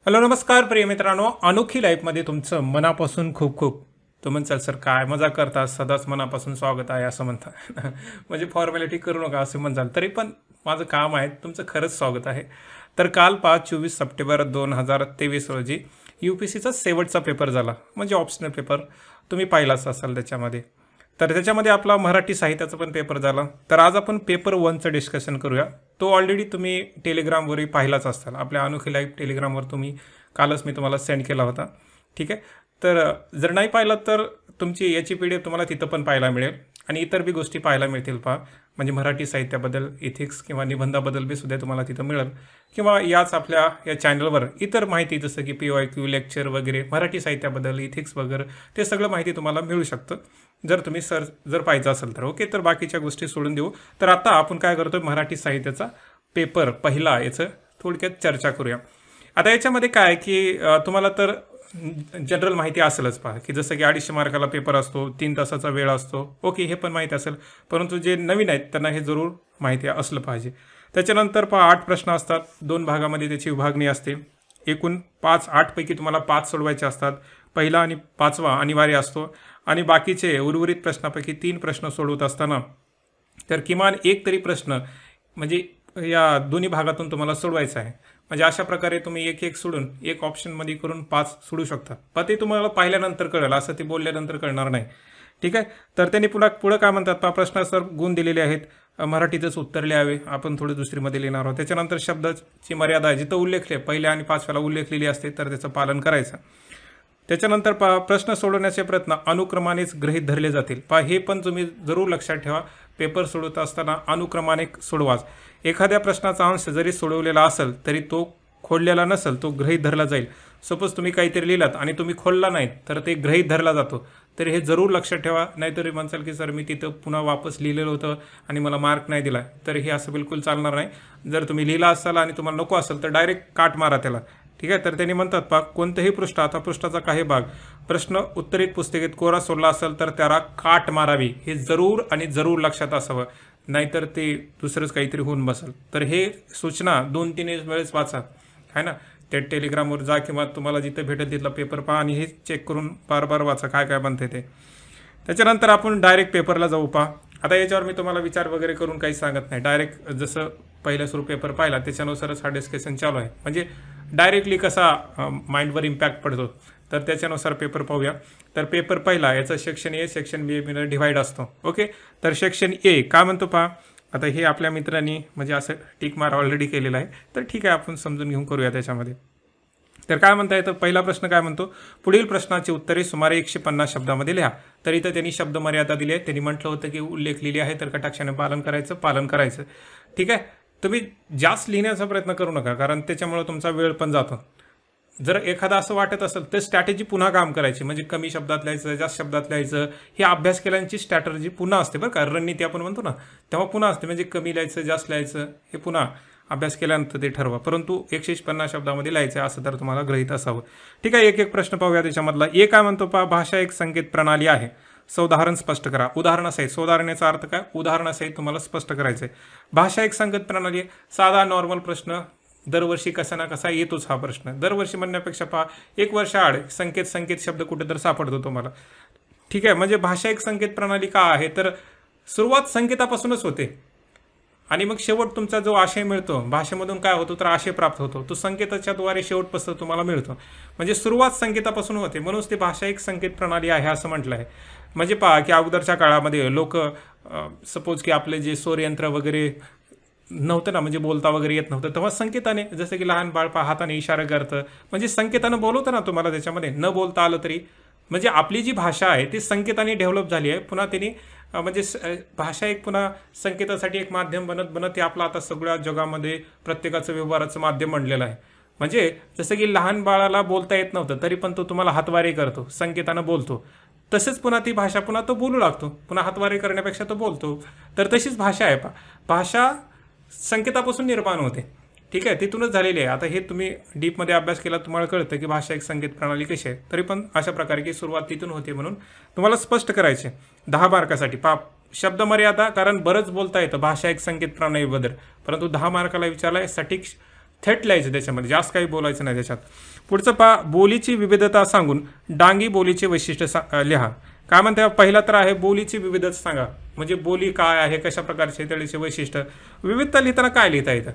Hello नमस्कार प्रिय मित्रांनो, अनोखी लाईफमध्ये तुमचं मनापासून खूप खूप. तो म्हणसाल सर काय मजा करता, सदाच मनापासून स्वागत आहे असं म्हणता. म्हणजे फॉर्मॅलिटी करू नका असं म्हणसाल, तरी पण माझं काम आहे, तुमचं खरंच स्वागत आहे. तर काल 24 सप्टेंबर 2023 रोजी UPSCचा शेवटचा पेपर झाला, म्हणजे ऑप्शनल पेपर. तुम्ही पाहिलाच असाल त्याच्यामध्ये. तर त्याच्यामध्ये आपला मराठी साहित्याचा पण पेपर झाला. तर आज आपण पेपर 1चं डिस्कशन करूया. तो ऑलरेडी तुम्ही टेलिग्रामवरही पाहिलाच असाल. आपल्या अनोखी लाईव्ह टेलिग्रामवर तुम्ही कालच मी तुम्हाला सेंड केला होता. ठीक आहे. तर जर नाही पाहिलं तर तुमची याची PDF तुम्हाला तिथं पण पाहायला मिळेल आणि इतर बी गोष्टी पाहायला मिळतील पहा. म्हणजे मराठी साहित्याबद्दल, इथिक्स किंवा निबंधाबद्दल बी सुद्धा तुम्हाला तिथं मिळेल किंवा याच आपल्या या चॅनलवर इतर माहिती जसं की PYQ लेक्चर वगैरे मराठी साहित्याबद्दल, इथिक्स वगैरे ते सगळं माहिती तुम्हाला मिळू शकतं जर तुम्ही जर पाहिजे असेल तर. ओके. तर बाकीच्या गोष्टी सोडून देऊ. तर आता आपण काय करतोय, मराठी साहित्याचा पेपर पहिला याचं थोडक्यात चर्चा करूया. आता याच्यामध्ये काय की तुम्हाला तर जनरल माहिती असेलच पहा, की जसं की 250 मार्काला पेपर असतो, 3 तासाचा वेळ असतो. ओके, हे पण माहिती असेल. परंतु जे नवीन आहेत त्यांना हे जरूर माहिती असलं पाहिजे. त्याच्यानंतर 8 प्रश्न असतात, 2 भागामध्ये त्याची विभागणी असते. एकूण 8 पैकी तुम्हाला 5 सोडवायचे असतात. पहिला आणि 5वा अनिवार्य असतो आणि बाकीचे उर्वरित प्रश्नापैकी 3 प्रश्न सोडवत असताना तर किमान एक तरी प्रश्न म्हणजे या दोन्ही भागातून तुम्हाला सोडवायचा आहे. म्हणजे अशा प्रकारे तुम्ही एक सोडून एक ऑप्शनमध्ये करून 5 सोडू शकता. पण ते तुम्हाला पाहिल्यानंतर कळेल, असं ते बोलल्यानंतर कळणार नाही. ठीक आहे. तर त्यांनी पुढं काय म्हणतात पहा, प्रश्नासर गुण दिलेले आहेत. मराठीतच उत्तर लिहावे, आपण थोडी दुसरीमध्ये लिहिणार आहोत. त्याच्यानंतर शब्दाची मर्यादा आहे, जिथं उल्लेखले पहिल्या आणि 5व्याला उल्लेखलेली असते तर त्याचं पालन करायचं. त्याच्यानंतर प्रश्न सोडवण्याचे प्रयत्न अनुक्रमानेच गृहीत धरले जातील. हे पण तुम्ही जरूर लक्षात ठेवा. पेपर सोडवत असताना अनुक्रमाने सोडवाच. एखाद्या प्रश्नाचा अंश जरी सोडवलेला असेल तरी तो खोडलेला नसेल, तो गृहीत धरला जाईल. सपोज तुम्ही काहीतरी लिहिलात आणि तुम्ही खोलला नाहीत तर ते गृहीत धरला जातो. तर हे जरूर लक्षात ठेवा. नाहीतरी म्हणसाल की सर मी तिथं पुन्हा वापस लिहिलेलं होतं आणि मला मार्क नाही दिला, तर हे असं बिलकुल चालणार नाही. जर तुम्ही लिहिला असाल आणि तुम्हाला नको असेल तर डायरेक्ट काट मारा त्याला. ठीक आहे. तर त्यांनी म्हणतात पहा, कोणतंही पृष्ठ, आता पृष्ठाचा काही भाग प्रश्न उत्तरित पुस्तिकेत कोरा सोडला असेल तर त्याला काट मारावी. हे जरूर आणि जरूर लक्षात असावं, नाहीतर ते दुसरंच काहीतरी होऊन बसेल. तर हे सूचना 2-3 वेळेस वाचा, आहे ना. त्या टेलिग्रामवर जा किंवा तुम्हाला जिथं भेटेल तिथला पेपर पहा आणि हे चेक करून बार बार वाचा काय काय बनते ते. त्याच्यानंतर आपण डायरेक्ट पेपरला जाऊ पहा. आता याच्यावर मी तुम्हाला विचार वगैरे करून काही सांगत नाही. डायरेक्ट जसं पहिल्या सुरू पेपर पाहिला त्याच्यानुसारच हा डिस्कशन चालू आहे. म्हणजे डायरेक्टली कसा माइंडवर इम्पॅक्ट पडतो तर त्याच्यानुसार पेपर पाहूया. तर पेपर पहिला याचा सेक्शन ए, सेक्शन बी मध्ये डिव्हाइड असतो. ओके. तर सेक्शन ए काय म्हणतो पहा. आता हे आपल्या मित्रांनी म्हणजे असं टिक मार ऑलरेडी केलेलं आहे, तर ठीक आहे आपण समजून घेऊन करूया त्याच्यामध्ये. तर काय म्हणता येतं, पहिला प्रश्न काय म्हणतो, पुढील प्रश्नाची उत्तरे सुमारे 150 शब्दामध्ये लिहा. तर इथं त्यांनी शब्द मर्यादा दिली आहे. त्यांनी म्हटलं होतं की उल्लेख लिहिली आहे तर कटाक्षाने पालन करायचं. ठीक आहे. तुम्ही जास्त लिहिण्याचा प्रयत्न करू नका, कारण त्याच्यामुळे तुमचा वेळ पण जातो. जर एखादा असं वाटत असेल तर स्ट्रॅटेजी पुन्हा काम करायची, म्हणजे कमी शब्दात लिहायचं, जास्त शब्दात लिहायचं. हे अभ्यास केल्याची स्ट्रॅटेजी पुन्हा असते बरं का. रणनीती आपण म्हणतो ना, तेव्हा पुन्हा असते. म्हणजे कमी लिहायचं, जास्त लिहायचं, हे पुन्हा अभ्यास केल्यानंतर ते ठरवा. परंतु 150 शब्दामध्ये लिहायचं आहे असं तर तुम्हाला गृहीत असावं. ठीक आहे. एक प्रश्न पाहूया त्याच्यामधला. ए काय म्हणतो पहा, भाषा एक संकेत प्रणाली आहे, उदाहरण स्पष्ट करा. उदाहरणासहित, सुधारण्याचा अर्थ काय, उदाहरणासहित तुम्हाला स्पष्ट करायचं आहे. भाषा एक संकेत प्रणाली आहे, साधा नॉर्मल प्रश्न दरवर्षी कसा ना कसा येतोच हा प्रश्न. दरवर्षी म्हणण्यापेक्षा पहा, 1 वर्ष आड संकेत शब्द कुठे तर सापडतो तुम्हाला. ठीक आहे. म्हणजे भाषा एक संकेत प्रणाली का आहे, तर सुरुवात संकेतापासूनच होते आणि मग शेवट तुमचा जो आशय मिळतो, भाषेमधून काय होतो तर आशय प्राप्त होतो, तो संकेताच्या द्वारे शेवटपासून तुम्हाला मिळतो. म्हणजे सुरुवात संकेतापासून होते, म्हणूनच ती भाषा एक संकेत प्रणाली आहे असं म्हटलं आहे. म्हणजे पहा की अगोदरच्या काळामध्ये लोक सपोज की आपले जे सौरयंत्र वगैरे नव्हतं ना, म्हणजे बोलता वगैरे येत नव्हतं, तेव्हा संकेताने, जसं की लहान बाळ हाताने इशारा करतं, म्हणजे संकेतानं बोलवतं ना तुम्हाला त्याच्यामध्ये, न बोलता आलं तरी. म्हणजे आपली जी भाषा आहे ती संकेताने डेव्हलप झाली आहे. पुन्हा त्यांनी म्हणजे भाषा एक पुन्हा संकेतासाठी एक माध्यम बनत ते आपलं आता सगळ्या जगामध्ये प्रत्येकाचं व्यवहाराचं माध्यम बनलेलं आहे. म्हणजे जसं की लहान बाळाला बोलता येत नव्हतं तरी पण तो तुम्हाला हातवारे करतो, संकेतानं बोलतो. तसेच पुन्हा ती भाषा पुन्हा तो बोलू लागतो, पुन्हा हातवारे करण्यापेक्षा तो बोलतो. तर तशीच भाषा आहे. भाषा संकेतापासून निर्माण होते. ठीक आहे. तिथूनच झालेली आहे. आता हे तुम्ही डीपमध्ये अभ्यास केला तुम्हाला कळतं की भाषा एक संकेत प्रणाली कशी आहे. तरी पण अशा प्रकारे की सुरुवात तिथून होते म्हणून तुम्हाला स्पष्ट करायचे. 10 मार्कासाठी शब्द मर्यादा, कारण बरंच बोलता येतं भाषा एक संकेत प्रणालीबद्दल, परंतु 10 मार्काला विचारलाय सटीक थेट लिहायचं त्याच्यामध्ये, जास्त काही बोलायचं नाही त्याच्यात. पुढचं पहा, बोलीची विविधता सांगून डांगी बोलीचे वैशिष्ट्य लिहा. काय म्हणते, पहिला तर आहे बोलीची विविधता सांगा, म्हणजे बोली काय आहे, कशा प्रकारचे त्याचे वैशिष्ट्य. विविधता लिहिताना काय लिहिता येतं,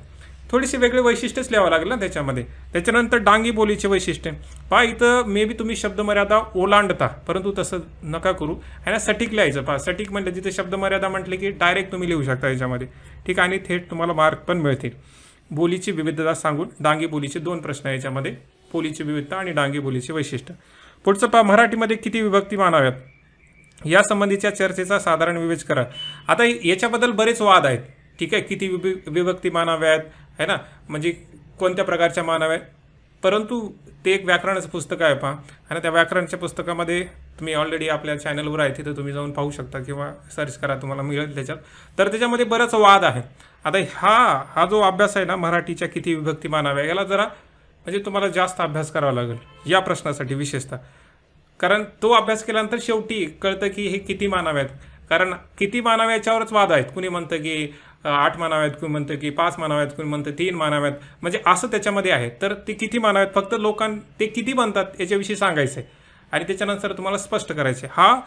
थोडीशी वेगळे वैशिष्ट्यच लिहावं लागेल ना त्याच्यामध्ये. त्याच्यानंतर डांगी बोलीचे वैशिष्ट्य पहा, इथं मे बी तुम्ही शब्दमर्यादा ओलांडता, परंतु तसं नका करू. आहे ना, सटीक लिहायचं. पहा, सटीक म्हटलं जिथे शब्दमर्यादा म्हटले की डायरेक्ट तुम्ही लिहू शकता याच्यामध्ये, ठीक आहे, आणि थेट तुम्हाला मार्क पण मिळतील. बोलीची विविधता सांगून डांगी बोलीचे 2 प्रश्न याच्यामध्ये, बोलीची विविधता आणि डांगी बोलीचे वैशिष्ट्य. पुढचं पहा, मराठीमध्ये किती विभक्ती मानाव्यात या संबंधीच्या चर्चेचा साधारण विवेच करा. आता याच्याबद्दल बरेच वाद आहेत, ठीक आहे, किती विभक्ती मानाव्यात, आहे ना, म्हणजे कोणत्या प्रकारच्या मानाव्यात. परंतु ते एक व्याकरणाचं पुस्तक आहे पहा, आणि त्या व्याकरणाच्या पुस्तकामध्ये तुम्ही ऑलरेडी आपल्या चॅनलवर आहे, तिथं तुम्ही जाऊन पाहू शकता किंवा सर्च करा, तुम्हाला मिळेल त्याच्यात. तर त्याच्यामध्ये बराच वाद आहे. आता हा जो अभ्यास आहे ना, मराठीच्या किती विभक्ती मानाव्या, याला जरा म्हणजे तुम्हाला जास्त अभ्यास करावा लागेल या प्रश्नासाठी विशेषतः. कारण तो अभ्यास केल्यानंतर शेवटी कळतं की हे किती मानाव्यात. कारण किती मानाव्या याच्यावरच वाद आहेत. कुणी म्हणतं की 8 मानाव्यात, कुणी म्हणतं की 5 मानाव्यात, कुणी म्हणतं 3 मानाव्यात, म्हणजे असं त्याच्यामध्ये आहे. तर ते किती मानाव्यात, फक्त ते किती म्हणतात याच्याविषयी सांगायचं आहे आणि त्याच्यानंतर तुम्हाला स्पष्ट करायचे. हा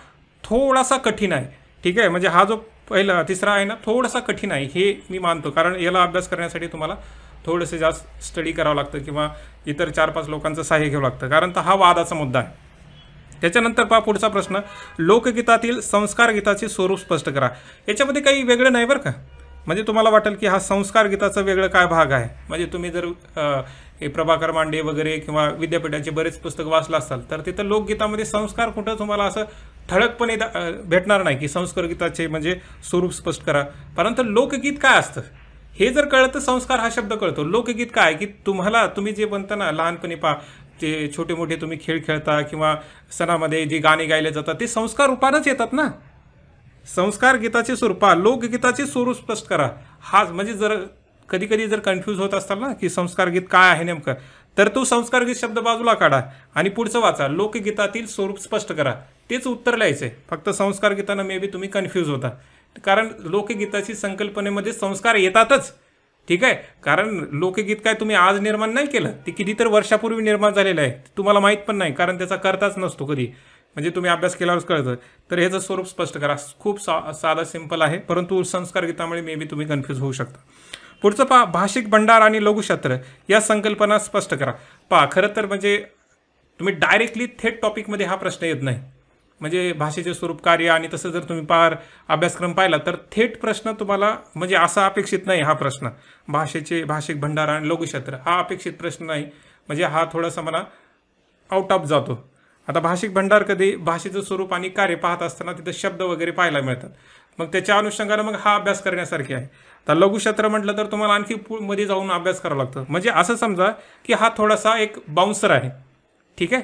थोडासा कठीण आहे, ठीक आहे, म्हणजे हा जो पहिला तिसरा आहे ना, थोडासा कठीण आहे हे मी मानतो. कारण याला अभ्यास करण्यासाठी तुम्हाला थोडंसं जास्त स्टडी करावं लागतं किंवा इतर 4-5 लोकांचं सहाय्य घ्यावं लागतं, कारण हा वादाचा मुद्दा आहे. त्याच्यानंतर पहा पुढचा प्रश्न, लोकगीतातील संस्कार गीताचे स्वरूप स्पष्ट करा. याच्यामध्ये काही वेगळं नाही बरं का, म्हणजे तुम्हाला वाटेल की हा संस्कार गीताचा वेगळं काय भाग आहे. म्हणजे तुम्ही जर हे प्रभाकर मांडे वगैरे किंवा विद्यापीठाचे बरेच पुस्तक वाचलं असाल तर तिथं लोकगीतामध्ये संस्कार कुठं तुम्हाला असं ठळकपणे भेटणार नाही की संस्कार गीताचे म्हणजे स्वरूप स्पष्ट करा. परंतु लोकगीत काय असतं हे जर कळलं तर संस्कार हा शब्द कळतो. लोकगीत काय की तुम्ही जे म्हणता ना, लहानपणी पहा ते छोटे मोठे तुम्ही खेळ खेळता किंवा सणामध्ये जी गाणी गायले जातात ते संस्कार रूपानंच येतात ना. संस्कार गीताचे स्वरूप, लोकगीताचे स्वरूप स्पष्ट करा. हा म्हणजे जर कधी कधी जर कन्फ्यूज होत असताल ना की संस्कार गीत काय आहे नेमकं, तर तो संस्कार गीत शब्द बाजूला काढा आणि पुढचं वाचा, लोकगीतातील स्वरूप स्पष्ट करा. तेच उत्तर लिहायचं आहे. फक्त संस्कार गीतानं मे बी तुम्ही कन्फ्यूज होता, कारण लोकगीताची संकल्पनेमध्ये संस्कार येतातच, ठीक आहे. कारण लोकगीत काय तुम्ही आज निर्माण नाही केलं, ते कितीतरी वर्षापूर्वी निर्माण झालेलं आहे, तुम्हाला माहीत पण नाही, कारण त्याचा करताच नसतो कधी, म्हणजे तुम्ही अभ्यास केल्यावरच कळतं. तर ह्याचं स्वरूप स्पष्ट करा. खूप साधा सिंपल आहे, परंतु संस्कार गीतामुळे मे बी तुम्ही कन्फ्यूज होऊ शकता. पुढचं पहा, भाषिक भंडार आणि लघुशस्त्र या संकल्पना स्पष्ट करा. पहा, खरं तर म्हणजे तुम्ही डायरेक्टली थेट टॉपिकमध्ये हा प्रश्न येत नाही, म्हणजे भाषेचे स्वरूप कार्य आणि तसं जर तुम्ही अभ्यासक्रम पाहिला तर थेट प्रश्न तुम्हाला म्हणजे असा अपेक्षित नाही. हा प्रश्न भाषिक भंडार आणि लघुशस्त्र हा अपेक्षित प्रश्न नाही, म्हणजे हा थोडासा मला आउट ऑफ जातो. आता भाषिक भंडार कधी भाषेचं स्वरूप आणि कार्य पाहत असताना तिथं शब्द वगैरे पाहायला मिळतात, मग त्याच्या अनुषंगाने मग हा अभ्यास करण्यासारखे आहे. तर लघुशस्त्र म्हटलं तर तुम्हाला आणखी मध्ये जाऊन अभ्यास करावा लागतं. म्हणजे असं समजा की हा थोडासा एक बाउन्सर आहे, ठीक आहे,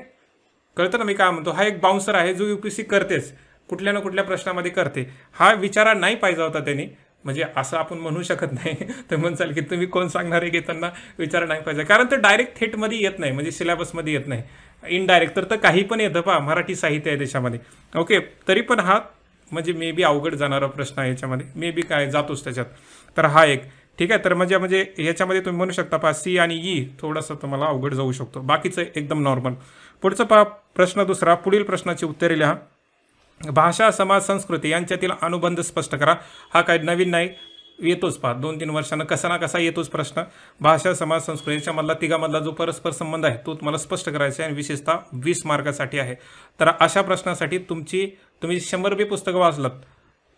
कळतं ना मी काय म्हणतो. हा एक बाउन्सर आहे जो UPSC करतेच, कुठल्या ना कुठल्या प्रश्नामध्ये करते. हा विचारा नाही पाहिजे होता त्यांनी, म्हणजे असं आपण म्हणू शकत नाही. तर म्हणसाल की तुम्ही कोण सांगणार आहे की त्यांना विचार नाही पाहिजे, कारण ते डायरेक्ट थेटमध्ये येत नाही, म्हणजे सिलेबसमध्ये येत नाही. इनडायरेक्ट तर काही पण येतं पहा, मराठी साहित्य आहे त्याच्यामध्ये, ओके. तरी पण हा म्हणजे मे बी अवघड जाणारा प्रश्न आहे याच्यामध्ये, मे बी काय जातोच त्याच्यात. तर हा एक ठीक आहे. तर म्हणजे याच्यामध्ये तुम्ही म्हणू शकता पहा C आणि E थोडंसं तुम्हाला अवघड जाऊ शकतो, बाकीचं एकदम नॉर्मल. पुढचं पहा प्रश्न दुसरा, पुढील प्रश्नाची उत्तरे लिहा. भाषा समाज संस्कृती यांच्यातील अनुबंध स्पष्ट करा. हा काय नवीन नाही, येतोच पहा 2-3 वर्षांना कसा ना कसा येतोच प्रश्न. भाषा समाज संस्कृती याच्यामधला तिघामधला जो परस्पर संबंध आहे तो तुम्हाला स्पष्ट करायचा आहे आणि विशेषतः 20 मार्कासाठी आहे. तर अशा प्रश्नासाठी तुम्ही 100 बी पुस्तकं वाचलात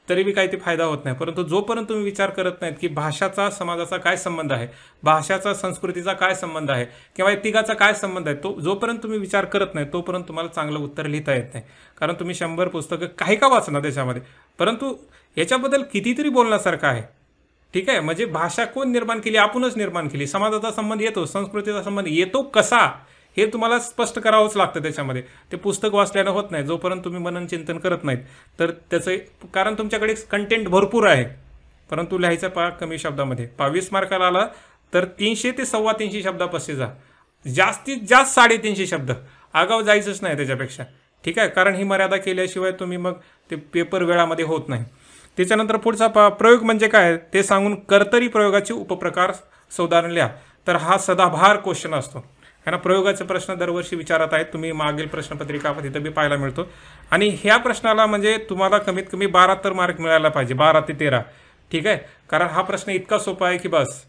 तरी बी काही ते फायदा होत नाही. परंतु जोपर्यंत तुम्ही विचार करत नाहीत की भाषाचा समाजाचा काय संबंध आहे, भाषाचा संस्कृतीचा काय संबंध आहे किंवा तिघाचा काय संबंध आहे, तो जोपर्यंत तुम्ही विचार करत नाही तोपर्यंत तुम्हाला चांगलं उत्तर लिहिता येत नाही. कारण तुम्ही 100 पुस्तकं काही का वाचणार त्याच्यामध्ये, परंतु याच्याबद्दल कितीतरी बोलण्यासारखं आहे, ठीक आहे. म्हणजे भाषा कोण निर्माण केली, आपणच निर्माण केली. समाजाचा संबंध येतो, संस्कृतीचा संबंध येतो कसा हे तुम्हाला स्पष्ट करावंच लागतं त्याच्यामध्ये. ते पुस्तक वाचल्यानं होत नाही जोपर्यंत तुम्ही मनन चिंतन करत नाहीत. तर त्याचं कारण तुमच्याकडे कंटेंट भरपूर आहे, परंतु लिहायचं कमी शब्दामध्ये. 20 मार्काला आला तर 300 ते 350 शब्दापाशी जा, जास्तीत जास्त 350 शब्द, आगाव जायचंच नाही त्याच्यापेक्षा, ठीक आहे. कारण ही मर्यादा केल्याशिवाय तुम्ही मग ते पेपर वेळामध्ये होत नाही. त्याच्यानंतर पुढचा प्रयोग म्हणजे काय ते सांगून कर्तरी प्रयोगाचे उपप्रकार उदाहरण लिहा. तर हा सदाबहार क्वेश्चन असतो है ना. प्रयोगाचे प्रश्न दरवर्षी विचारत आहेत, तुम्ही मागील प्रश्नपत्रिका तिथं बी पाहायला मिळतो. आणि ह्या प्रश्नाला म्हणजे तुम्हाला कमीत कमी 12 तर मार्क मिळायला पाहिजे, 12 ते 13. ठीक आहे, कारण हा प्रश्न इतका सोपा आहे की बस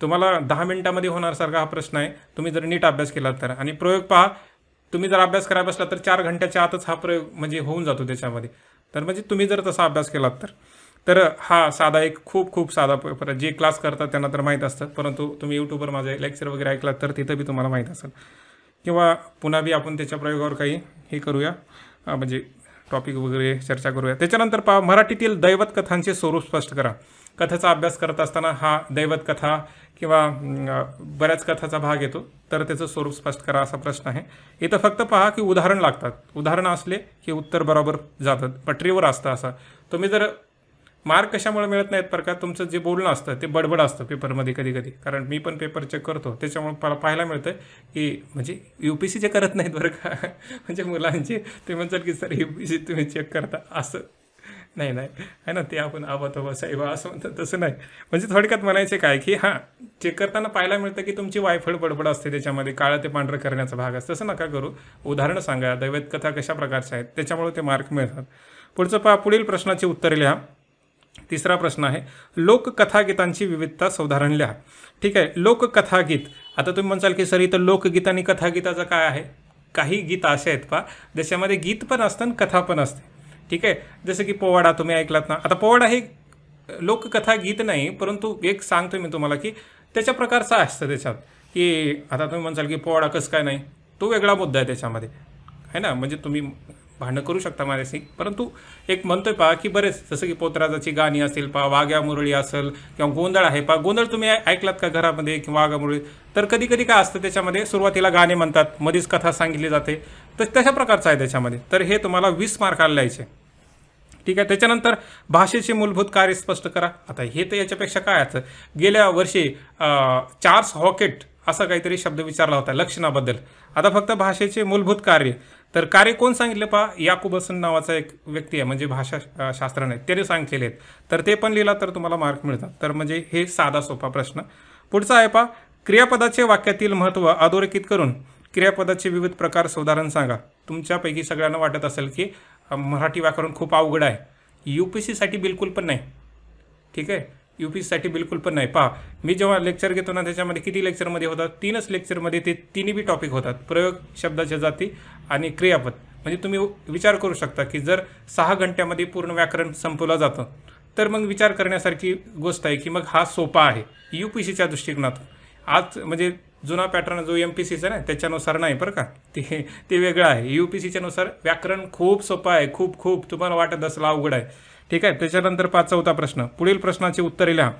तुम्हाला 10 मिनिटामध्ये होणारसारखा हा प्रश्न आहे, तुम्ही जर नीट अभ्यास केला तर. आणि प्रयोग पहा, तुम्ही जर अभ्यास करायला बसला तर 4 घंट्याच्या आतच हा प्रयोग म्हणजे होऊन जातो त्याच्यामध्ये. तर म्हणजे तुम्ही जर तसा अभ्यास केलात तर हा साधा एक खूप साधा पेपर आहे. जे क्लास करतात त्यांना तर माहीत असतं, परंतु तुम्ही यूट्यूबवर माझे लेक्चर वगैरे ऐकलात तर तिथं बी तुम्हाला माहीत असेल. किंवा पुन्हा बी आपण त्याच्या प्रयोगावर काही हे करूया, म्हणजे टॉपिक वगैरे चर्चा करूया. त्याच्यानंतर पहा, मराठीतील दैवत कथांचे स्वरूप स्पष्ट करा. कथेचा अभ्यास करत असताना हा दैवत कथा किंवा बऱ्याच कथाचा भाग येतो, तर त्याचं स्वरूप स्पष्ट करा असा प्रश्न आहे. इथं फक्त पहा की उदाहरण लागतात, उदाहरणं असले की उत्तर बरोबर जातात, पटरीवर असतं असं. तुम्ही जर मार्क कशामुळे मिळत नाहीत बरं का, तुमचं जे बोलणं असतं ते बडबड असतं पेपरमध्ये कधी कधी. कारण मी पण पेपर चेक करतो, त्याच्यामुळे मला पाहायला मिळतं की म्हणजे UPSCचे करत नाहीत बरं का म्हणजे मुलांचे ते म्हणतात की सर UPSC तुम्ही चेक करता, असं नाही आहे ना, ते आपण आबा साहेब असं म्हणतात, तसं नाही. म्हणजे थोडक्यात म्हणायचे काय की हां, चेक करताना पाहायला मिळतं की तुमची वायफळ बडबड असते त्याच्यामध्ये, काळं ते पांढरं करण्याचा भाग असतो. तसं नका करू, उदाहरणं सांगा, दैवत कथा कशा प्रकारच्या आहेत, त्याच्यामुळे ते मार्क मिळतात. पुढचं पहा, पुढील प्रश्नाची उत्तरे लिहा. तिसरा प्रश्न आहे, लोककथागीतांची विविधता साधारण लिहा. ठीक आहे, लोककथागीत. आता तुम्ही म्हणसाल की सर इथं लोकगीत आणि कथागीताचं काय आहे. काही गीत असे आहेत पहा ज्याच्यामध्ये गीत पण असतं आणि कथा पण असते. ठीक आहे, जसं की पोवाडा तुम्ही ऐकलात ना. आता पोवाडा हे लोककथा गीत नाही, परंतु एक सांगतो मी तुम्हाला की त्याच्या प्रकारचा असतं त्याच्यात, की आता तुम्ही म्हणसाल की पोवाडा कसं काय नाही, तो वेगळा मुद्दा आहे त्याच्यामध्ये आहे ना. म्हणजे तुम्ही भांडणं करू शकता माझ्याशी, परंतु एक म्हणतोय पहा की बरेच, जसं की पोतराजाची गाणी असेल पहा, वाघ्या मुरळी असेल किंवा गोंधळ आहे पहा. गोंधळ तुम्ही ऐकलात का घरामध्ये किंवा वाघ्या मुरळी. तर कधी कधी काय असतं त्याच्यामध्ये, सुरुवातीला गाणे म्हणतात, मध्येच कथा सांगितली जाते, तर तशा प्रकारचं आहे त्याच्यामध्ये. तर हे तुम्हाला 20 मार्काला लिहायचे. ठीक आहे, त्याच्यानंतर भाषेचे मूलभूत कार्य स्पष्ट करा. आता हे तर याच्यापेक्षा काय असतं, गेल्या वर्षी चार्ल्स हॉकेट असा काहीतरी शब्द विचारला होता लक्षणाबद्दल. आता फक्त भाषेचे मूलभूत कार्य, तर कार्य कोण सांगितले पहा, याकुबसन नावाचा एक व्यक्ती आहे, म्हणजे भाषा शास्त्रज्ञ, त्याने सांगितलेले आहेत. तर ते पण लिहिला तर तुम्हाला मार्क मिळतात. तर म्हणजे हे साधा सोपा प्रश्न. पुढचा आहे पहा, क्रियापदाचे वाक्यातील महत्त्व अधोरेखित करून क्रियापदाचे विविध प्रकार उदाहरण सांगा. तुमच्यापैकी सगळ्यांना वाटत असेल की मराठी व्याकरण खूप अवघड आहे. UPSCसाठी बिलकुल पण नाही. ठीक आहे, UPSCसाठी बिलकुल पण नाही. पहा, मी जेव्हा लेक्चर घेतो ना त्याच्यामध्ये किती लेक्चरमध्ये होतात, 3च लेक्चरमध्ये ते तिन्ही बी टॉपिक होतात, प्रयोग, शब्दाच्या जाती आणि क्रियापद. म्हणजे तुम्ही विचार करू शकता की जर 6 घंट्यामध्ये पूर्ण व्याकरण संपवलं जातं, तर मग विचार करण्यासारखी गोष्ट आहे की मग हा सोपा आहे UPSCच्या दृष्टिकोनातून. आज म्हणजे जुना पॅटर्न जो MPSCचा ना त्याच्यानुसार नाही बरं का, ते वेगळं आहे. UPSCच्या नुसार व्याकरण खूप सोपं आहे, खूप तुम्हाला वाटत असेल अवघड आहे. ठीक आहे, त्याच्यानंतर 4था प्रश्न, पुढील प्रश्नाची उत्तरे लिहा.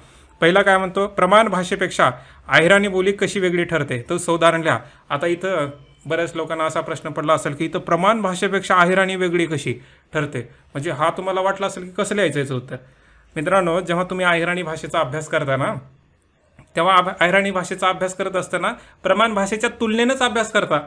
पहिला काय म्हणतो, प्रमाण भाषेपेक्षा अहिराणी बोली कशी वेगळी ठरते, तो उदाहरण लिहा. आता इथं बऱ्याच लोकांना असा प्रश्न पडला असेल की इथं प्रमाण भाषेपेक्षा अहिराणी वेगळी कशी ठरते, म्हणजे हा तुम्हाला वाटला असेल की कसं लिहायचं याचं उत्तर. मित्रांनो, जेव्हा तुम्ही अहिराणी भाषेचा अभ्यास करता ना, तेव्हा अहिराणी भाषेचा अभ्यास करत असताना प्रमाण भाषेच्या तुलनेनंच अभ्यास करता.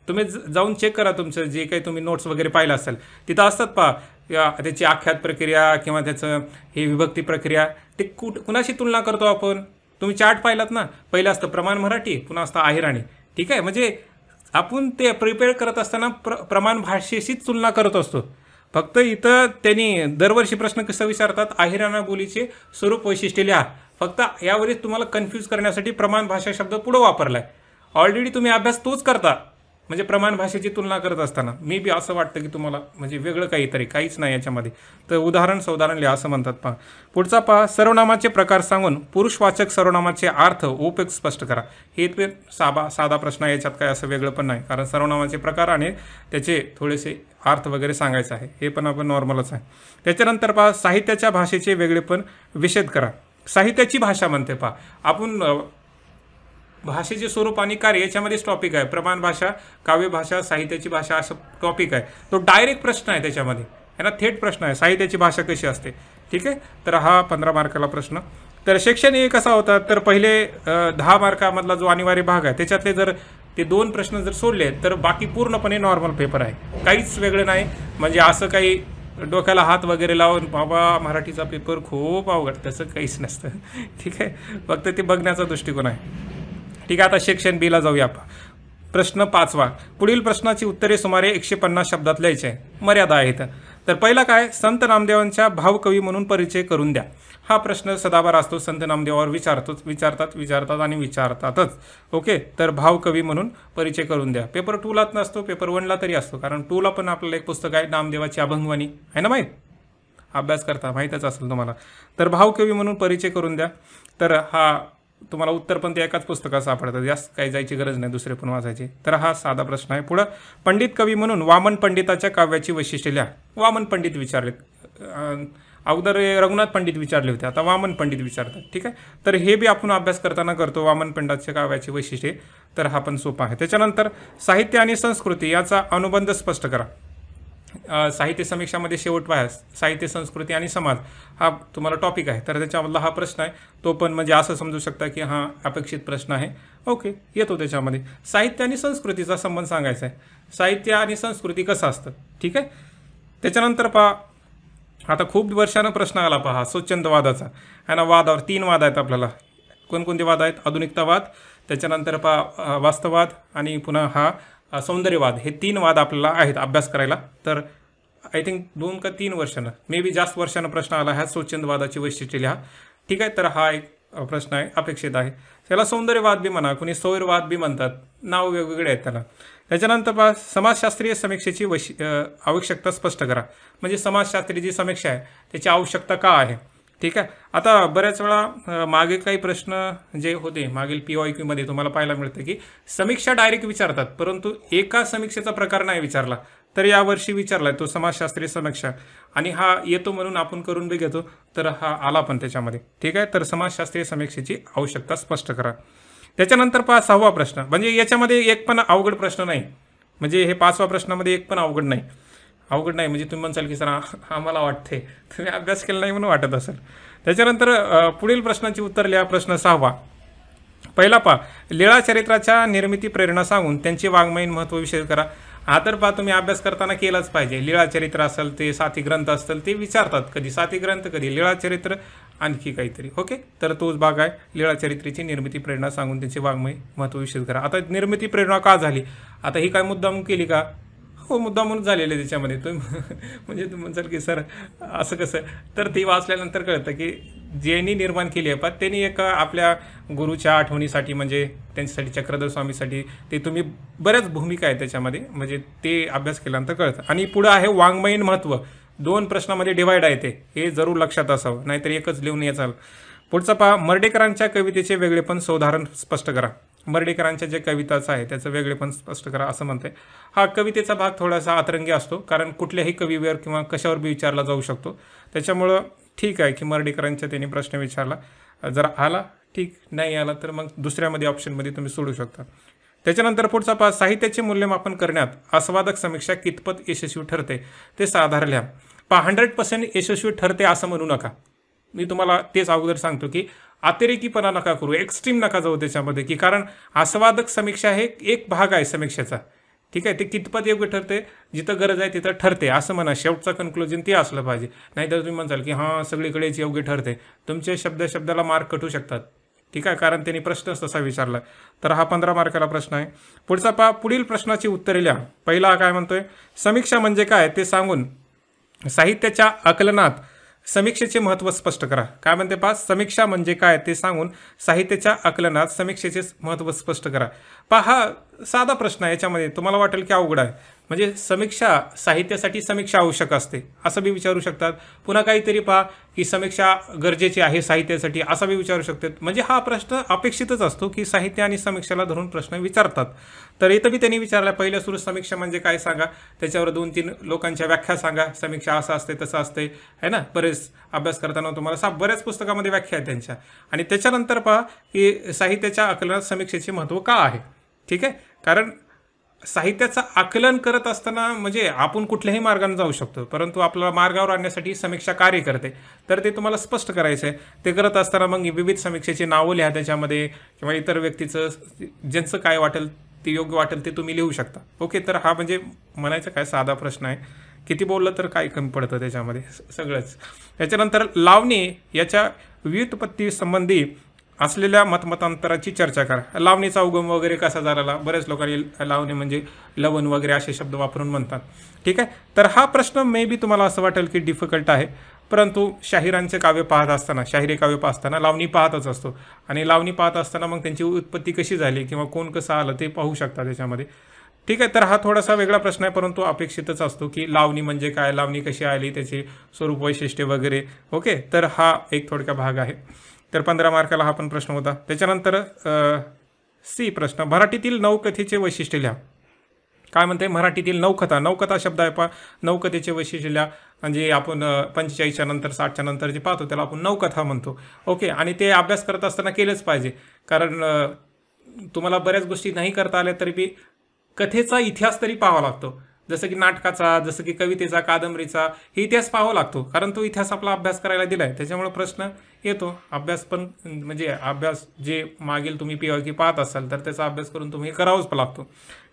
तुम्ही जाऊन चेक करा, तुमचं जे काही तुम्ही नोट्स वगैरे पाहिलं असेल तिथं असतात पहा, त्याची आख्यात प्रक्रिया किंवा त्याचं हे विभक्ती प्रक्रिया, ते कुणाशी तुलना करतो आपण. तुम्ही चार्ट पाहिलात ना, पहिलं असतं प्रमाण मराठी, पुन्हा असतं अहिराणी. ठीक आहे, म्हणजे आपण ते प्रिपेअर करत असताना प्रमाण भाषेशीच तुलना करत असतो. फक्त इथं त्यांनी दरवर्षी प्रश्न कसं विचारतात, अहिराणी बोलीचे स्वरूप वैशिष्ट्ये लिहा. फक्त यावरच तुम्हाला कन्फ्यूज करण्यासाठी प्रमाण भाषा शब्द पुढे वापरलाय. ऑलरेडी तुम्ही अभ्यास तोच करता, म्हणजे प्रमाण भाषेची तुलना करत असताना. मी बी असं वाटतं की तुम्हाला म्हणजे वेगळं काहीच नाही याच्यामध्ये. तर उदाहरण लिहा असं म्हणतात पहा. पुढचा पहा, सर्वनामाचे प्रकार सांगून पुरुषवाचक सर्वनामाचे अर्थ उपयोग स्पष्ट करा. हे साधा प्रश्न आहे, याच्यात काय असं वेगळं पण नाही, कारण सर्वनामाचे प्रकार आणि त्याचे थोडेसे अर्थ वगैरे सांगायचं आहे, हे पण आपण नॉर्मलच आहे. त्याच्यानंतर पहा, साहित्याच्या भाषेचे वेगळेपण विशद करा. साहित्याची भाषा म्हणते पहा, आपण भाषेचे स्वरूप आणि कार्य याच्यामध्येच टॉपिक आहे. प्रमाण भाषा, काव्य भाषा, साहित्याची भाषा असं टॉपिक आहे. तो डायरेक्ट प्रश्न आहे त्याच्यामध्ये, है ना, थेट प्रश्न आहे, साहित्याची भाषा कशी असते. ठीक आहे, तर हा 15 मार्काला प्रश्न. तर शैक्षणिक कसा होता, तर पहिले 10 मार्कामधला जो अनिवार्य भाग आहे त्याच्यातले जर ते 2 प्रश्न जर सोडले तर बाकी पूर्णपणे नॉर्मल पेपर आहे, काहीच वेगळं नाही. म्हणजे असं काही डोक्याला हात वगैरे लावून बाबा मराठीचा पेपर खूप अवघड, तसं काहीच नसतं. ठीक आहे, फक्त ते बघण्याचा दृष्टिकोन आहे. ठीक आहे, आता सेक्शन बी ला जाऊया आपण. प्रश्न 5वा. पुढील प्रश्नाची उत्तरे सुमारे 150 शब्दात लिहायची आहे. मर्यादा आहेत. तर पहिला काय, संत नामदेवांच्या भावकवी म्हणून परिचय करून द्या. हा प्रश्न सदाबहार असतो, संत नामदेवावर विचारतात आणि विचारतातच. ओके, तर भावकवी म्हणून परिचय करून द्या. पेपर 2लाच नसतो, पेपर 1ला तरी असतो, कारण 2ला पण आपल्याला एक पुस्तक आहे नामदेवाची अभंगवाणी, आहे ना, माहीत, अभ्यास करता माहीतच असेल तुम्हाला. तर भावकवी म्हणून परिचय करून द्या. तर हा तुम्हाला उत्तर पण ते एकाच पुस्तकात सापडतं, जास्त काही जायची गरज नाही, दुसरे पण वाचायचे. तर हा साधा प्रश्न आहे. पुढं, पंडित कवी म्हणून वामन पंडिताच्या काव्याची वैशिष्ट्ये लिहा. वामन पंडित विचारलेत, अगोदर रघुनाथ पंडित विचारले होते, आता वामन पंडित विचारतात. ठीक आहे, तर हे बी आपण अभ्यास करताना करतो, वामन पंडिताच्या काव्याची वैशिष्ट्ये. तर हा पण सोपा आहे. त्याच्यानंतर साहित्य आणि संस्कृती याचा अनुबंध स्पष्ट करा. साहित्य समीक्षामध्ये शेवट आहे साहित्य संस्कृती आणि समाज हा तुम्हाला टॉपिक आहे. तर त्याच्यामधला हा प्रश्न आहे, तो पण म्हणजे असं समजू शकता की हा अपेक्षित प्रश्न आहे. ओके, येतो त्याच्यामध्ये. साहित्य आणि संस्कृतीचा संबंध सांगायचा आहे. साहित्य आणि संस्कृती कसं असतं, ठीक आहे. त्याच्यानंतर पहा, आता खूप वर्षानं प्रश्न आला पहा स्वच्छंदवादाचा आहे ना. वादावर 3 वाद आहेत आपल्याला. कोणकोणते वाद आहेत? आधुनिकतावाद, त्याच्यानंतर पहा वास्तववाद आणि पुन्हा हा सौंदर्यवाद. हे 3 वाद आपल्याला आहेत अभ्यास करायला. तर आय थिंक 2 का 3 वर्षानं, मे बी जास्त वर्षानं प्रश्न आला ह्या स्वच्छंदवादाची वैशिष्ट्ये लिहा. ठीक आहे, तर हा एक प्रश्न आहे, अपेक्षित आहे. त्याला सौंदर्यवाद बी म्हणा, कोणी सौरवाद बी म्हणतात, नाव वेगवेगळे आहेत त्याला. त्याच्यानंतर पहा, समाजशास्त्रीय समीक्षेची आवश्यकता स्पष्ट करा. म्हणजे समाजशास्त्रीय जी समीक्षा आहे त्याची आवश्यकता का आहे. ठीक आहे, आता बऱ्याच वेळा मागे काही प्रश्न जे होते मागील PYQ मध्ये तुम्हाला पाहायला मिळतं की समीक्षा डायरेक्ट विचारतात, परंतु एका समीक्षेचा प्रकार नाही विचारला. तर यावर्षी विचारला तो समाजशास्त्रीय समीक्षा, आणि हा येतो म्हणून आपण करून बी घेतो, तर हा आला पण त्याच्यामध्ये. ठीक आहे, तर समाजशास्त्रीय समीक्षेची आवश्यकता स्पष्ट करा. त्याच्यानंतर पहा 6वा प्रश्न, म्हणजे याच्यामध्ये एक पण अवघड प्रश्न नाही, म्हणजे हे 5वा प्रश्नामध्ये एक पण अवघड नाही. म्हणजे तुम्ही म्हणसाल की सर आम्हाला वाटते तुम्ही अभ्यास केला नाही म्हणून वाटत असेल. त्याच्यानंतर पुढील प्रश्नाची उत्तर लिहा. प्रश्न 6वा. पहिला पहा, लीळा चरित्राच्या निर्मिती प्रेरणा सांगून त्यांचे वाङ्मयीन महत्त्व विषय करा. हा तर पहा तुम्ही अभ्यास करताना केलाच पाहिजे. लीळा चरित्र असेल, ते साथी ग्रंथ असतील, ते विचारतात, कधी साथी ग्रंथ, कधी लीळा चरित्र, आणखी काहीतरी. ओके, तर तोच भाग आहे, लीळा चरित्रेची निर्मिती प्रेरणा सांगून त्यांचे वाङ्मय महत्त्व विषय करा. आता निर्मिती प्रेरणा का झाली, आता ही काय मुद्दाम केली का? हो, मुद्दामून झालेलं आहे त्याच्यामध्ये. तुम्ही म्हणजे तुम्ही म्हणसाल की सर असं कसं, तर ती वाचल्यानंतर कळतं की ज्यांनी निर्माण केली आहे, पण त्यांनी एक आपल्या गुरुच्या आठवणीसाठी, म्हणजे त्यांच्यासाठी, चक्रधर स्वामीसाठी, ते तुम्ही बऱ्याच भूमिका आहेत त्याच्यामध्ये, म्हणजे ते अभ्यास केल्यानंतर कळतं. आणि पुढं आहे वाङ्मयीन महत्त्व. 2 प्रश्नामध्ये डिवाइड आहे ते, हे जरूर लक्षात असावं, नाहीतर एकच लिहून याचाल. पुढचा पहा, मर्ढेकरांच्या कवितेचे वेगळेपण सौधारण स्पष्ट करा. मर्ढेकरांच्या जे कविताचं आहे त्याचं वेगळेपण स्पष्ट करा असं म्हणते. हा कवितेचा भाग थोडासा अतरंगी असतो, कारण कुठल्याही कवीवर किंवा कशावर बी विचारला जाऊ शकतो. त्याच्यामुळं ठीक आहे की मर्ढेकरांच्या त्यांनी प्रश्न विचारला, जर आला ठीक, नाही आला तर मग दुसऱ्यामध्ये ऑप्शनमध्ये तुम्ही सोडू शकता. त्याच्यानंतर पुढचा पहा, साहित्याचे मूल्यमापन करण्यात आस्वादक समीक्षा कितपत यशस्वी ठरते ते साधारण लिहा. पहा, 100% यशस्वी ठरते असं म्हणू नका. मी तुम्हाला तेच अगोदर सांगतो की अतिरेकीपणा नका करू, एक्स्ट्रीम नका जाऊ त्याच्यामध्ये, की कारण आस्वादक समीक्षा हे एक भाग आहे समीक्षेचा. ठीक आहे, ते कितपत योग्य ठरते, जिथं गरज आहे तिथं ठरते असं म्हणा. शेवटचं कन्क्लुजन ते असलं पाहिजे. नाहीतर तुम्ही म्हणताल की हां सगळीकडेच योग्य ठरते, तुमचे शब्दाला मार्क कटू शकतात. ठीक आहे, कारण त्यांनी प्रश्नच तसा विचारला. तर हा 15 मार्काला प्रश्न आहे. पुढचा पहा, पुढील प्रश्नाची उत्तरे लिहा. पहिला काय म्हणतोय, समीक्षा म्हणजे काय ते सांगून साहित्याच्या आकलनात समीक्षेचे महत्त्व स्पष्ट करा. काय म्हणते पहा, समीक्षा म्हणजे काय ते सांगून साहित्याच्या आकलनात समीक्षेचे महत्त्व स्पष्ट करा. पहा, हा साधा प्रश्न आहे, याच्यामध्ये तुम्हाला वाटेल की अवघड आहे. म्हणजे समीक्षा, साहित्यासाठी समीक्षा आवश्यक असते असं बी विचारू शकतात. पुन्हा काहीतरी पहा की समीक्षा गरजेची आहे साहित्यासाठी असं बी विचारू शकतात. म्हणजे हा प्रश्न अपेक्षितच असतो की साहित्य आणि समीक्षेला धरून प्रश्न विचारतात. तर इथं बी त्यांनी विचारला, पहिल्या सुरू समीक्षा म्हणजे काय सांगा, त्याच्यावर 2-3 लोकांच्या व्याख्या सांगा. समीक्षा असं असते तसं असते, है ना. बरेच अभ्यास करताना तुम्हाला बऱ्याच पुस्तकामध्ये व्याख्या आहेत त्यांच्या. आणि त्याच्यानंतर पहा की साहित्याच्या आकलनात समीक्षेचे महत्त्व का आहे. ठीक आहे, कारण साहित्याचं आकलन करत असताना म्हणजे आपण कुठल्याही मार्गाने जाऊ शकतो, परंतु आपल्याला मार्गावर आणण्यासाठी समीक्षा कार्य करते. तर ते तुम्हाला स्पष्ट करायचं आहे. ते करत असताना मग विविध समीक्षेची नावं लिहा त्याच्यामध्ये, किंवा इतर व्यक्तीचं ज्यांचं काय वाटेल ते योग्य वाटेल ते तुम्ही लिहू शकता. ओके, तर हा म्हणजे म्हणायचं काय साधा प्रश्न आहे. किती बोललं तर काय कमी पडतं त्याच्यामध्ये सगळंच. त्याच्यानंतर लावणी याच्या व्युत्पत्ती संबंधी असलेल्या मतमतांतराची चर्चा करा. लावणीचा उगम वगैरे कसा झाला, बऱ्याच लोकांनी लावणी म्हणजे लवण वगैरे असे शब्द वापरून म्हणतात. ठीक आहे, तर हा प्रश्न मे बी तुम्हाला असं वाटेल की डिफिकल्ट आहे, परंतु शाहिरांचे काव्य पाहत असताना, शाहिरी काव्य पाहताना लावणी पाहतच असतो आणि लावणी पाहत असताना मग त्यांची उत्पत्ती कशी झाली किंवा कोण कसं आलं ते पाहू शकता त्याच्यामध्ये. ठीक आहे, तर हा थोडासा वेगळा प्रश्न आहे, परंतु अपेक्षितच असतो की लावणी म्हणजे काय, लावणी कशी आली, त्याचे स्वरूप वैशिष्ट्ये वगैरे. ओके, तर हा एक थोडका भाग आहे. तर 15 मार्काला हा पण प्रश्न होता. त्याच्यानंतर सी प्रश्न, मराठीतील नवकथेचे वैशिष्ट्य लिहा. काय म्हणते, मराठीतील नवकथा, नवकथा शब्द आहे पहा, नवकथेचे वैशिष्ट्य लिहा. म्हणजे आपण 45च्या नंतर 60च्या नंतर जे पाहतो त्याला आपण नवकथा म्हणतो. ओके, आणि ते अभ्यास करत असताना केलंच पाहिजे, कारण तुम्हाला बऱ्याच गोष्टी नाही करता आल्या तरी बी कथेचा इतिहास तरी पाहावा लागतो. जसं की नाटकाचा, जसं की कवितेचा, कादंबरीचा, हे इतिहास पाहावा लागतो, कारण तो इतिहास आपला अभ्यास करायला दिला आहे. त्याच्यामुळे प्रश्न येतो. अभ्यास पण म्हणजे अभ्यास जे मागील तुम्ही PYQ पाहत असाल तर त्याचा अभ्यास करून तुम्ही करावाच लागतो.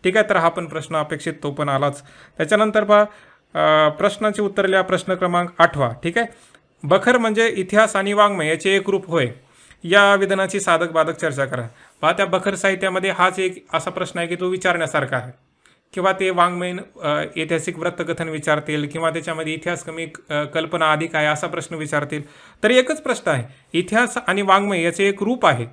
ठीक आहे, तर हा पण प्रश्न अपेक्षित तो पण आलाच. त्याच्यानंतर पहा प्रश्नाची उत्तर लिहा. प्रश्न क्रमांक 8. ठीक आहे, बखर म्हणजे इतिहास आणि वाङ्मय याचे एक रूप होय. या विधानाची साधक बाधक चर्चा करा. पहा, त्या बखर साहित्यामध्ये हाच एक असा प्रश्न आहे की तो विचारण्यासारखा आहे, किंवा ते वाङ्मयीन ऐतिहासिक वृत्तकथन विचारतील किंवा त्याच्यामध्ये इतिहास कमी कल्पना अधिक आहे असा प्रश्न विचारतील. तर एकच प्रश्न आहे, इतिहास आणि वाङ्मय याचे एक रूप आहे.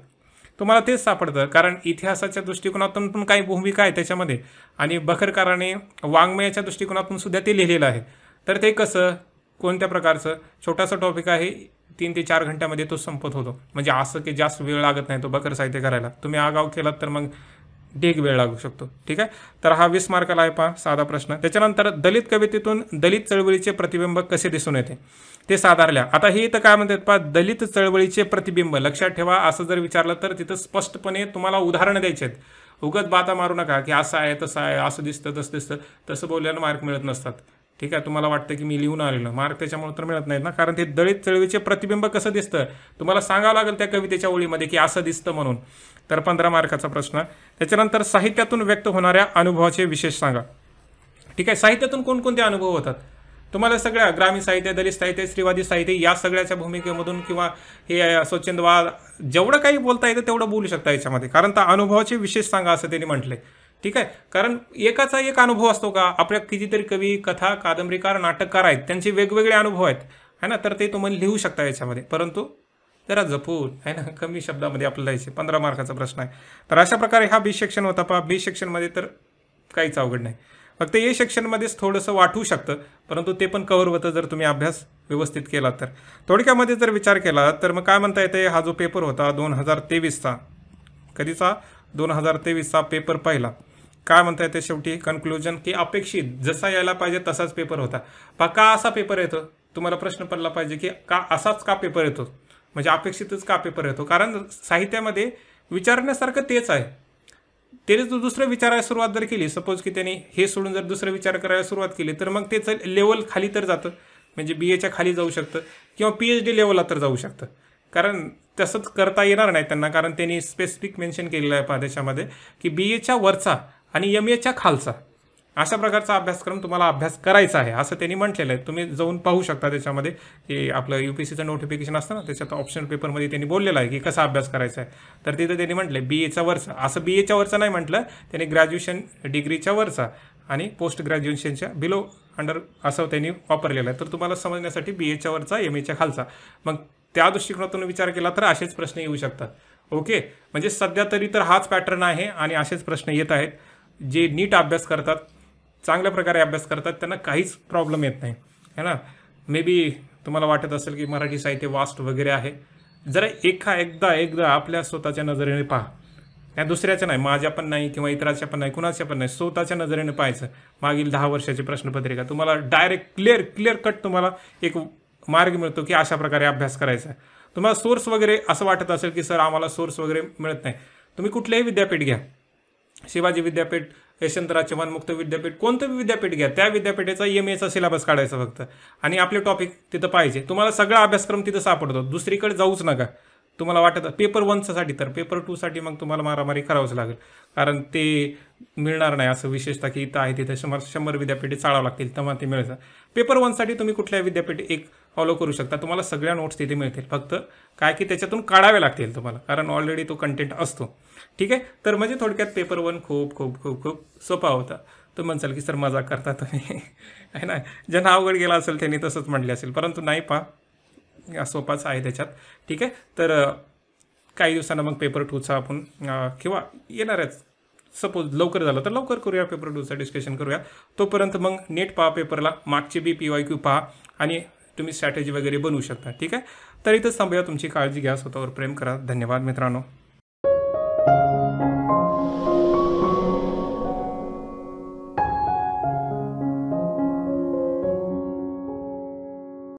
तुम्हाला तेच सापडतं, कारण इतिहासाच्या दृष्टिकोनातून पण काही भूमिका आहे त्याच्यामध्ये आणि बखरकाराने वाङ्मयाच्या दृष्टिकोनातून सुद्धा ते लिहिलेलं आहे. तर ते कसं, कोणत्या प्रकारचं, छोटासा टॉपिक आहे, 3 ते 4 घंट्यामध्ये तो संपत होतो. म्हणजे असं की जास्त वेळ लागत नाही तो बखर साहित्य करायला. तुम्ही आगाव केलात तर मग ढीग वेळ लागू शकतो. ठीक आहे, तर हा 20 मार्काला आहे पहा, साधा प्रश्न. त्याच्यानंतर दलित कवितेतून दलित चळवळीचे प्रतिबिंब कसे दिसून येते ते साधारल्या. आता हे तर काय म्हणतात पहा, दलित चळवळीचे प्रतिबिंब. लक्षात ठेवा, असं जर विचारलं तर तिथं स्पष्टपणे तुम्हाला उदाहरणं द्यायचे आहेत. उगत बाता मारू नका की असं आहे तसं आहे, असं दिसतं तसं दिसतं, तसं बोलल्यानं मार्क मिळत नसतात. ठीक आहे, तुम्हाला वाटतं की मी लिहून आलेलं मार्क त्याच्यामुळे तर मिळत नाहीत ना, कारण ते दलित चळवळीचे प्रतिबिंब कसं दिसतं तुम्हाला सांगावं लागेल त्या कवितेच्या ओळीमध्ये की असं दिसतं म्हणून. तर 15 मार्काचा प्रश्न. त्याच्यानंतर साहित्यातून व्यक्त होणाऱ्या अनुभवाचे विशेष सांगा. ठीक आहे, साहित्यातून कोणकोणते अनुभव होतात तुम्हाला, सगळ्या ग्रामीण साहित्य, दलित साहित्य, स्त्रीवादी साहित्य या सगळ्याच्या भूमिकेमधून किंवा हे स्वच्छंदवाद, जेवढं काही बोलता येतं तेवढं बोलू शकता याच्यामध्ये, कारण त्या अनुभवाचे विशेष सांगा असं त्यांनी म्हटलंय. ठीक आहे, कारण एकाचा एक अनुभव असतो का, आपल्या कितीतरी कवी, कथा, कादंबरीकार, नाटककार आहेत, त्यांचे वेगवेगळे अनुभव आहेत है ना, तर ते तुम्हाला लिहू शकता याच्यामध्ये, परंतु जरा जपून आहे ना, कमी शब्दामध्ये आपल्याला यायचे. 15 मार्काचा प्रश्न आहे. तर अशा प्रकारे हा बी सेक्शन होता पहा. बी सेक्शनमध्ये तर काहीच अवघड नाही, फक्त ए सेक्शनमध्येच थोडंसं वाटू शकतं, परंतु ते पण कव्हर होतं जर तुम्ही अभ्यास व्यवस्थित केला तर. थोडक्यामध्ये जर विचार केला तर मग काय म्हणता येते, हा जो पेपर होता 2023चा, कधीचा, 2023चा पेपर पहिला, काय म्हणता येते शेवटी कन्क्लुजन की अपेक्षित जसा यायला पाहिजे तसाच पेपर होता. पहा, का असा पेपर येतो, तुम्हाला प्रश्न पडला पाहिजे की का असाच का पेपर येतो, म्हणजे अपेक्षितच का पेपर येतो, कारण साहित्यामध्ये विचारण्यासारखं तेच आहे. त्याने तो दुसरं विचारायला सुरुवात जर केली, सपोज की त्यांनी हे सोडून जर दुसरं विचार करायला सुरुवात केली तर मग त्याचं लेवल खाली तर जातं, म्हणजे BAच्या खाली जाऊ शकतं किंवा PhD लेवलला तर जाऊ शकतं, कारण तसंच करता येणार नाही त्यांना, कारण त्यांनी स्पेसिफिक मेन्शन केलेलं आहे पहा त्याच्यामध्ये की BAच्या वरचा आणि MAच्या खालचा अशा प्रकारचा अभ्यासक्रम तुम्हाला अभ्यास करायचा आहे असं त्यांनी म्हटलेलं आहे. तुम्ही जाऊन पाहू शकता त्याच्यामध्ये, की आपलं UPSCचं नोटिफिकेशन असतं ना, त्याच्यात ऑप्शनल पेपरमध्ये त्यांनी बोललेलं आहे की कसा अभ्यास करायचा आहे. तर तिथं त्यांनी म्हटलं BAच्या वरचा, असं BAच्या वरचा नाही म्हटलं त्यांनी, ग्रॅज्युएशन डिग्रीच्या वरचा आणि पोस्ट ग्रॅज्युएशनच्या बिलो अंडर असं त्यांनी वापरलेलं आहे. तर तुम्हाला समजण्यासाठी BAच्या वरचा, MAच्या खालचा, मग त्या दृष्टिकोनातून विचार केला तर असेच प्रश्न येऊ शकतात. ओके, म्हणजे सध्या तरी तर हाच पॅटर्न आहे आणि असेच प्रश्न येत आहेत. जे नीट अभ्यास करतात, चांगल्या प्रकारे अभ्यास करतात, त्यांना काहीच प्रॉब्लेम येत नाही है ना. मे बी तुम्हाला वाटत असेल की मराठी साहित्य वास्ट वगैरे आहे, जरा एकदा आपल्या स्वतःच्या नजरेने पहा, त्या दुसऱ्याच्या नाही, माझ्या पण नाही किंवा इतराच्या पण नाही, कुणाच्या पण नाही, स्वतःच्या नजरेने पाहायचं. मागील 10 वर्षाची प्रश्नपत्रिका तुम्हाला डायरेक्ट क्लिअर कट तुम्हाला एक मार्ग मिळतो की अशा प्रकारे अभ्यास करायचा आहे. तुम्हाला सोर्स वगैरे असं वाटत असेल की सर आम्हाला सोर्स वगैरे मिळत नाही, तुम्ही कुठलेही विद्यापीठ घ्या, शिवाजी विद्यापीठ, यशवंतराव चव्हाण मुक्त विद्यापीठ, कोणतं विद्यापीठ घ्या, त्या विद्यापीठाचा MAचा सिलेबस काढायचा फक्त, आणि आपले टॉपिक तिथं पाहिजे. तुम्हाला सगळा अभ्यासक्रम तिथं सापडतो, दुसरीकडे जाऊच नका. तुम्हाला वाटत पेपर 1साठी, तर पेपर 2साठी मग तुम्हाला मारामारी करावंच लागेल, कारण ते मिळणार नाही असं, विशेषतः की इथं आहे तिथं 100 विद्यापीठे चाळावं लागतील तेव्हा ते मिळतं. पेपर 1साठी तुम्ही कुठल्या विद्यापीठ एक फॉलो करू शकता. तुम्हाला सगळ्या नोट्स तिथे मिळतील. फक्त काय की त्याच्यातून काढावे लागतील तुम्हाला, कारण ऑलरेडी तो कंटेंट असतो. ठीक आहे. तर म्हणजे थोडक्यात पेपर 1 खूप खूप खूप खूप सोपा होता. तर म्हणसाल की सर मजाक करता तुम्ही आहे ना. ज्यांना अवघड गेला असेल त्यांनी तसंच म्हटले असेल, परंतु नाही पहा, सोपाच आहे त्याच्यात. ठीक आहे. तर काही दिवसांना मग पेपर 2चा आपण किंवा येणारच सपोज लवकर झालं तर लवकर करूया, पेपर 2चं डिस्कशन करूया. तोपर्यंत मग नेट पहा पेपरला, मागचे बी PYQ पहा आणि तुम्ही स्ट्रॅटेजी वगैरे बनवू शकता. ठीक आहे. तर इथंच थांबूया. तुमची काळजी घ्या, स्वतःवर प्रेम करा. धन्यवाद मित्रांनो.